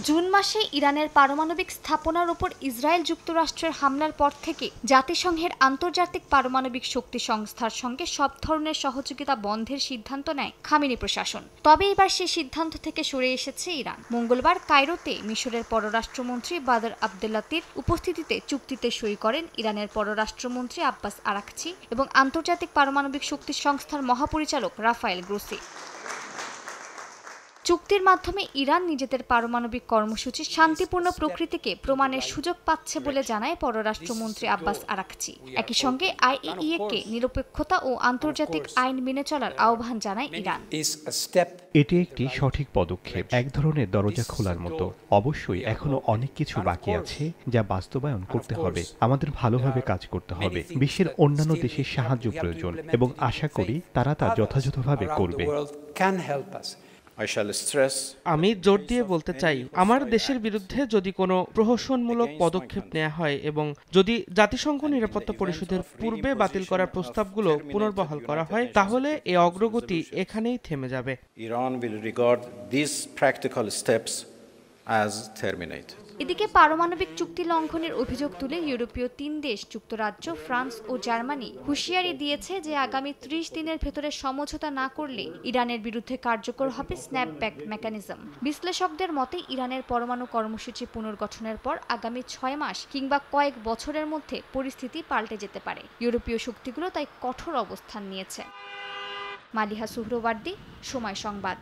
June মাসে ইরানের পারমাণবিক স্থাপনার উপর ইসরায়েল যুক্তরাষ্ট্রের হামলার পর থেকে জাতিসংঘের আন্তর্জাতিক পারমাণবিক শক্তি সংস্থার সঙ্গে সব ধরনের সহযোগিতা বন্ধের সিদ্ধান্ত নেয় খামেনি প্রশাসন। তবে এবার সেই সিদ্ধান্ত থেকে সরে এসেছে ইরান। মঙ্গলবার কায়রোতে মিশরের পররাষ্ট্রমন্ত্রী বাদর আবদেল্লাতির উপস্থিতিতে চুক্তিতে সই করেন ইরানের পররাষ্ট্রমন্ত্রী আব্বাস আরাকচি এবং আন্তর্জাতিক পারমাণবিক শক্তি সংস্থার মহাপরিচালক রাফায়েল গ্রোসি। চুক্তির মাধ্যমে ইরান নিজেদের পারমাণবিক কর্মসূচির শান্তিপূর্ণ প্রকৃতিকে প্রমাণের সুযোগ পাচ্ছে বলে জানায় পররাষ্ট্রমন্ত্রী আব্বাস আরাকচি। একই সঙ্গে আইএইএ-কে নিরপেক্ষতা ও আন্তর্জাতিক আইন মেনে চলার আহ্বান জানায় ইরান। এটি একটি সঠিক পদক্ষেপ, এক ধরনের দরজা খোলার মতো। অবশ্যই এখনো অনেক কিছু বাকি আছে যা বাস্তবায়ন করতে হবে। আমাদের ভালোভাবে কাজ করতে হবে। বিশ্বের অন্যান্য দেশের সাহায্য প্রয়োজন এবং আশা করি তারা তা যথাযথভাবে করবে। আমি জোর দিয়ে বলতে চাই, আমার দেশের বিরুদ্ধে যদি কোনো প্রহসনমূলক পদক্ষেপ নেওয়া হয় এবং যদি জাতিসংঘ নিরাপত্তা পরিষদের পূর্বে বাতিল করার প্রস্তাবগুলো পুনর্বহাল করা হয়, তাহলে এই অগ্রগতি এখানেই থেমে যাবে। এদিকে পারমাণবিক চুক্তি লঙ্ঘনের অভিযোগ তুলে ইউরোপীয় ৩ দেশ যুক্তরাজ্য, ফ্রান্স ও জার্মানি হুঁশিয়ারি দিয়েছে যে আগামী ৩০ দিনের ভেতরে সমঝোতা না করলে ইরানের বিরুদ্ধে কার্যকর হবে স্ন্যাপব্যাক মেকানিজম। বিশ্লেষকদের মতে ইরানের পরমাণু কর্মসূচি পুনর্গঠনের পর আগামী ৬ মাস কিংবা কয়েক বছরের মধ্যে পরিস্থিতি পাল্টে যেতে পারে। ইউরোপীয় শক্তিগুলো তাই কঠোর অবস্থান নিয়েছে। মালিহা সুহরওয়ার্দী, সময় সংবাদ।